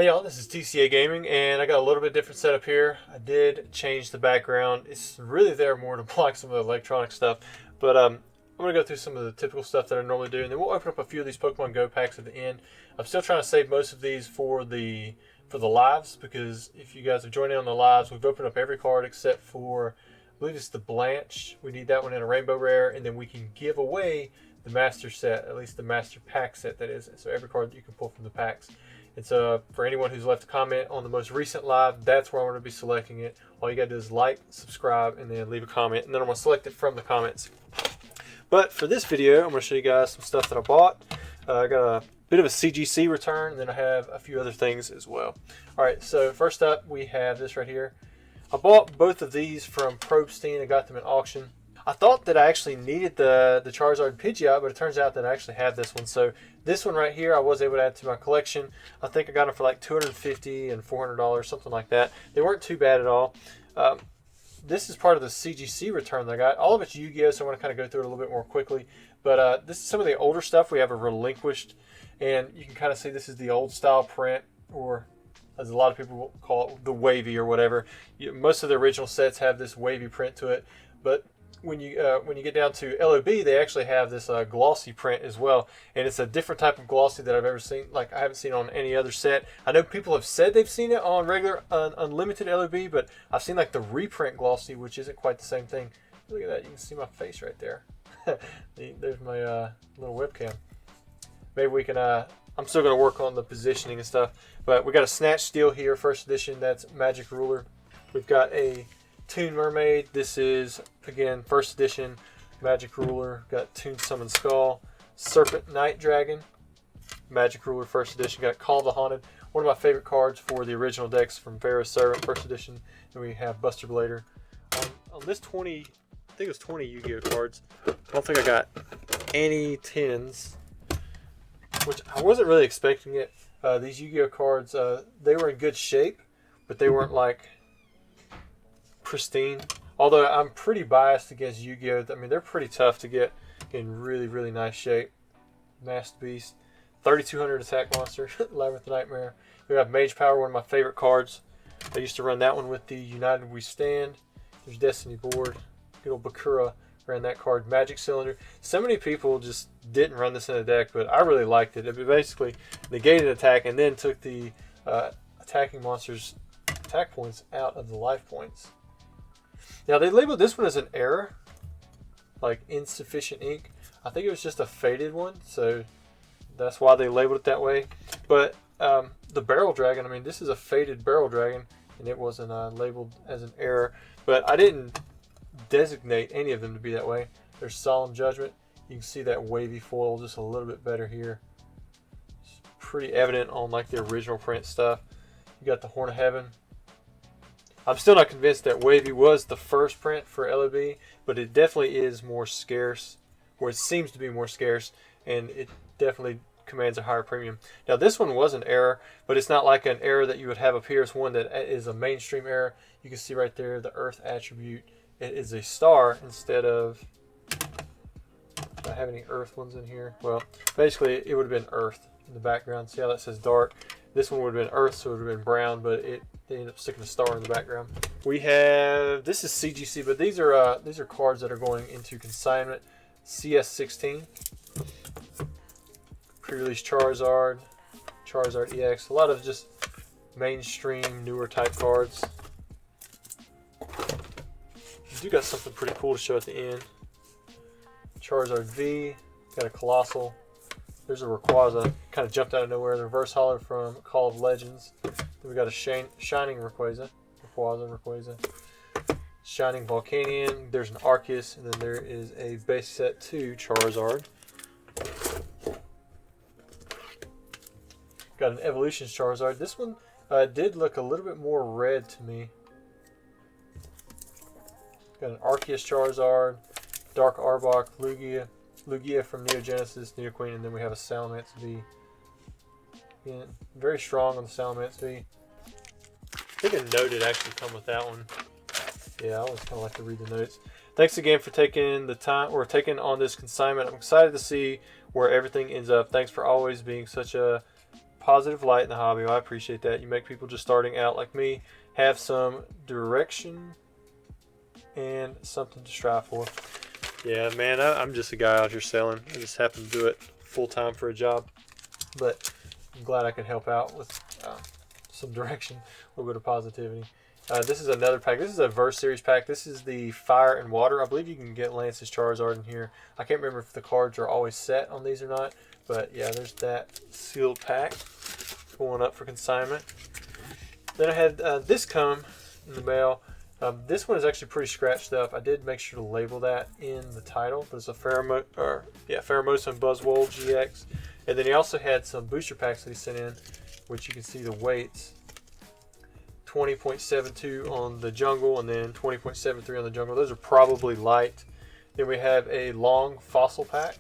Hey y'all, this is TCA Gaming, and I got a little bit different setup here. I did change the background. It's really there more to block some of the electronic stuff, but I'm going to go through some of the typical stuff that I normally do, and then we'll open up a few of these Pokemon Go packs at the end. I'm still trying to save most of these for the lives, because if you guys have joined in on the lives, we've opened up every card except for, I believe it's the Blanche. We need that one in a Rainbow Rare, and then we can give away the Master set, at least the Master Pack set that is. So every card that you can pull from the packs. And so for anyone who's left a comment on the most recent live, that's where I'm going to be selecting it. All you got to do is like, subscribe, and then leave a comment. And then I'm going to select it from the comments. But for this video, I'm going to show you guys some stuff that I bought. I got a bit of a CGC return, and then I have a few other things as well. All right, so first up, we have this right here. I bought both of these from Probstein. I got them at auction. I thought that I actually needed the Charizard Pidgeot, but it turns out that I actually have this one. So this one right here, I was able to add to my collection. I think I got them for like $250 and $400, something like that. They weren't too bad at all. This is part of the CGC return that I got. All of it's Yu-Gi-Oh, so I want to kind of go through it a little bit more quickly. But this is some of the older stuff we have a relinquished, and you can kind of see this is the old style print, or as a lot of people call it, the wavy or whatever. Most of the original sets have this wavy print to it, but when you get down to LOB, they actually have this glossy print as well, and it's a different type of glossy that I've ever seen. Like, I haven't seen on any other set. I know people have said they've seen it on regular unlimited LOB, but I've seen like the reprint glossy, which isn't quite the same thing. Look at that! You can see my face right there. There's my little webcam. Maybe we can. I'm still going to work on the positioning and stuff, but we got a Snatch Steel here, first edition. That's Magic Ruler. We've got a Toon Mermaid. This is, again, first edition Magic Ruler. Got Toon Summon Skull. Serpent Night Dragon. Magic Ruler, first edition. Got Call of the Haunted. One of my favorite cards for the original decks from Pharaoh's Servant, first edition. And we have Buster Blader. On this 20, I think it was 20 Yu-Gi-Oh cards. I don't think I got any 10s, which I wasn't really expecting it. These Yu-Gi-Oh cards, they were in good shape, but they weren't like pristine. Although I'm pretty biased against Yu-Gi-Oh. I mean, they're pretty tough to get in really, really nice shape. Masked Beast, 3200 attack monster, Labyrinth Nightmare. We have Mage Power, one of my favorite cards. I used to run that one with the United We Stand. There's Destiny Board. Good old Bakura ran that card. Magic Cylinder. So many people just didn't run this in a deck, but I really liked it. It basically negated attack and then took the attacking monsters' attack points out of the life points. Now, they labeled this one as an error, like insufficient ink. I think it was just a faded one, so that's why they labeled it that way. But the Barrel Dragon, I mean, this is a faded Barrel Dragon, and it wasn't labeled as an error. But I didn't designate any of them to be that way. There's Solemn Judgment. You can see that wavy foil just a little bit better here. It's pretty evident on like the original print stuff. You got the Horn of Heaven. I'm still not convinced that wavy was the first print for LOB, but it definitely is more scarce, or it seems to be more scarce, and it definitely commands a higher premium. Now, this one was an error, but it's not like an error that you would have up here. It's one that is a mainstream error. You can see right there the Earth attribute. It is a star instead of, do I have any Earth ones in here? Well, basically it would have been Earth in the background. See how that says dark? This one would have been Earth, so it would have been brown, but they ended up sticking a star in the background. We have, this is CGC, but these are cards that are going into consignment. CS16, pre-release Charizard, Charizard EX, a lot of just mainstream, newer type cards. You do got something pretty cool to show at the end. Charizard V, got a Colossal. There's a Rayquaza, kind of jumped out of nowhere. The reverse holo from Call of Legends. Then we got a Shining Rayquaza. Shining Volcanion. There's an Arceus, and then there is a base set 2 Charizard. Got an Evolutions Charizard. This one did look a little bit more red to me. Got an Arceus Charizard, Dark Arbok, Lugia from Neo Genesis, Nidoqueen, and then we have a Salamence V. Again, very strong on the Salamence V. I think a note did actually come with that one. Yeah, I always kind of like to read the notes. Thanks again for taking the time, or taking on this consignment. I'm excited to see where everything ends up. Thanks for always being such a positive light in the hobby. Well, I appreciate that. You make people just starting out like me have some direction and something to strive for. Yeah, man, I'm just a guy out here selling. I just happen to do it full time for a job, but I'm glad I could help out with some direction, a little bit of positivity. This is another pack. This is a Verse Series pack. This is the Fire and Water. I believe you can get Lance's Charizard in here. I can't remember if the cards are always set on these or not, but yeah, there's that sealed pack going up for consignment. Then I had this come in the mail. This one is actually pretty scratched up. I did make sure to label that in the title. There's a Pheromosa and Buzzwole GX. And then he also had some booster packs that he sent in, which you can see the weights. 20.72 on the jungle and then 20.73 on the jungle. Those are probably light. Then we have a long fossil pack.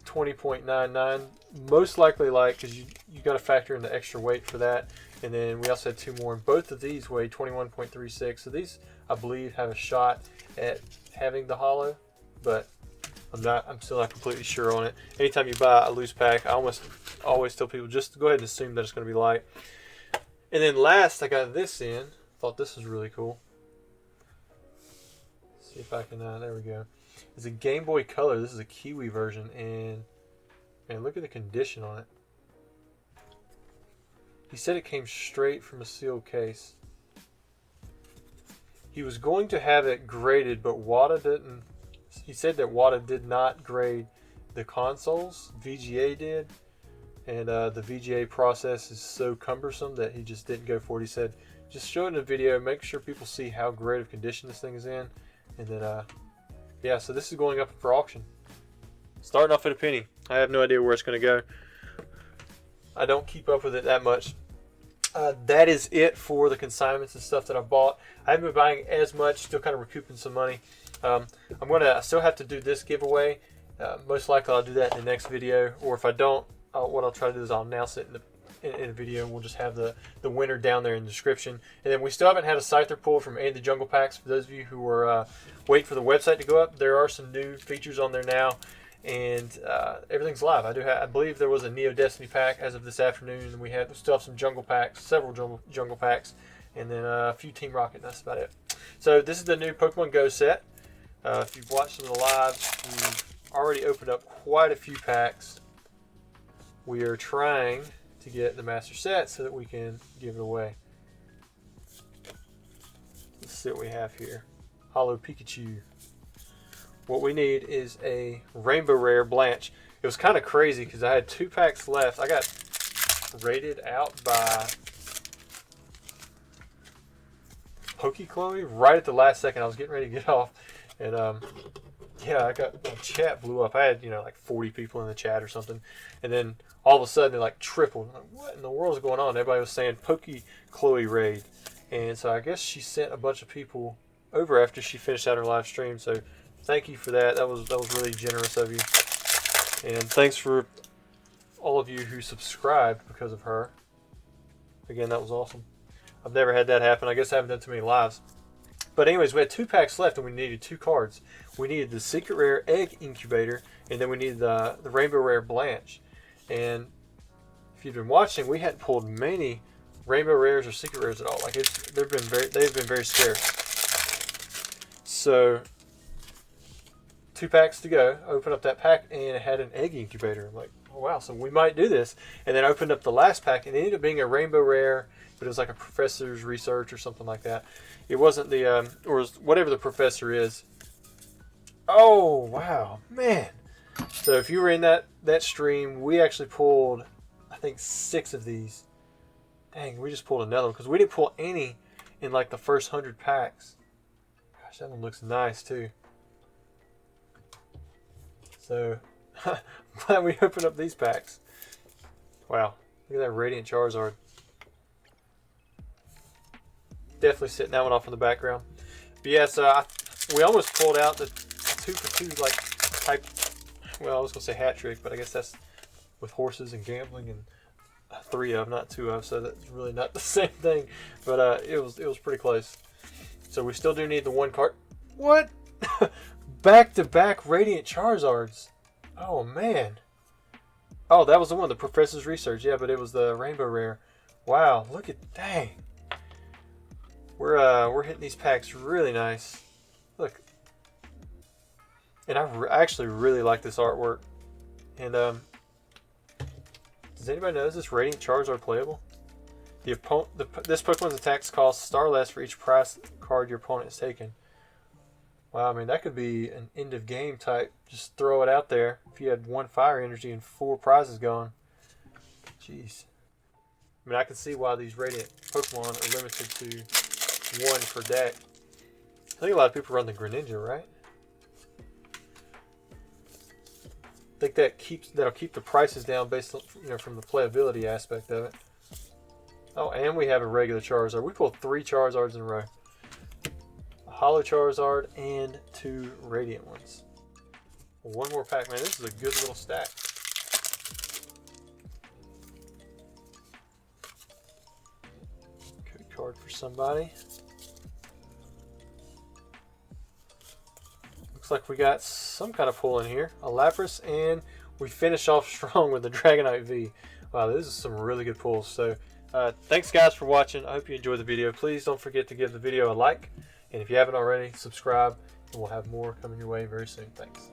20.99. Most likely light because you got to factor in the extra weight for that. And then we also had two more, and both of these weigh 21.36. So these, I believe, have a shot at having the hollow, but I'm still not completely sure on it. Anytime you buy a loose pack, I almost always tell people just go ahead and assume that it's going to be light. And then last, I got this in. Thought this was really cool. Let's see if I can. There we go. It's a Game Boy Color. This is a Kiwi version, and man, look at the condition on it. He said it came straight from a sealed case. He was going to have it graded, but WATA didn't. He said that WATA did not grade the consoles. VGA did. And the VGA process is so cumbersome that he just didn't go for it. He said, just show it in a video, make sure people see how great of condition this thing is in. And then, yeah, so this is going up for auction. Starting off at a penny. I have no idea where it's going to go. I don't keep up with it that much. That is it for the consignments and stuff that I bought. I haven't been buying as much, still kind of recouping some money. I still have to do this giveaway. Most likely I'll do that in the next video, or if I don't, what I'll try to do is I'll announce it in a video, and we'll just have the winner down there in the description. And then we still haven't had a Scyther pull from the Jungle Packs. For those of you who were waiting for the website to go up, there are some new features on there now. And everything's live. I believe there was a Neo Destiny pack as of this afternoon, and we still have some jungle packs, several jungle packs, and then a few Team Rocket. And that's about it. So this is the new Pokemon Go set. If you've watched some of the lives, we've already opened up quite a few packs. We are trying to get the master set so that we can give it away. Let's see what we have here. Hollow Pikachu. What we need is a Rainbow Rare Blanche. It was kind of crazy because I had 2 packs left. I got rated out by PokeChloe right at the last second. I was getting ready to get off. And yeah, my chat blew up. I had, like 40 people in the chat or something. And then all of a sudden it like tripled. I'm like, what in the world is going on? Everybody was saying PokeChloe raid. And so I guess she sent a bunch of people over after she finished out her live stream. So thank you for that. That was really generous of you. And thanks for all of you who subscribed because of her. Again, that was awesome. I've never had that happen. I guess I haven't done too many lives. But anyways, we had 2 packs left and we needed 2 cards. We needed the Secret Rare Egg Incubator, and then we needed the Rainbow Rare Blanche. And if you've been watching, we hadn't pulled many Rainbow Rares or Secret Rares at all. Like they've been very scarce. So 2 packs to go. Open up that pack and it had an egg incubator. I'm like, oh wow, so we might do this. And then I opened up the last pack and it ended up being a Rainbow Rare, but it was like a Professor's Research or something like that. It wasn't the, or whatever the professor is. Oh, wow, man. So if you were in that stream, we actually pulled, I think, 6 of these. Dang, we just pulled another one because we didn't pull any in like the first 100 packs. Gosh, that one looks nice too. So, I'm glad we opened up these packs. Wow, look at that Radiant Charizard. Definitely sitting that one off in the background. But yes, we almost pulled out the 2 for 2 like type. Well, I was gonna say hat trick, but I guess that's with horses and gambling and 3 of, not 2 of. So that's really not the same thing. But it was pretty close. So we still do need the 1 card. What? Back-to-back Radiant Charizards. Oh man. Oh, that was the one, the Professor's Research. Yeah, but it was the Rainbow Rare. Wow, look at, dang. We're hitting these packs really nice. Look. And I actually really like this artwork. And does anybody know, is this Radiant Charizard playable? This Pokemon's attacks cost star less for each prize card your opponent has taken. Wow, I mean, that could be an end of game type. Just throw it out there. If you had 1 fire energy and 4 prizes gone. Jeez. I mean, I can see why these Radiant Pokemon are limited to 1 per deck. I think a lot of people run the Greninja, right? I think that'll keep the prices down based on, from the playability aspect of it. Oh, and we have a regular Charizard. We pulled 3 Charizards in a row. A Holo Charizard and 2 Radiant ones. One more pack, man. This is a good little stack. Code card for somebody. Looks like we got some kind of pull in here. A Lapras, and we finish off strong with the Dragonite V. Wow, this is some really good pulls. So, thanks guys for watching. I hope you enjoyed the video. Please don't forget to give the video a like. And if you haven't already, subscribe. And we'll have more coming your way very soon. Thanks.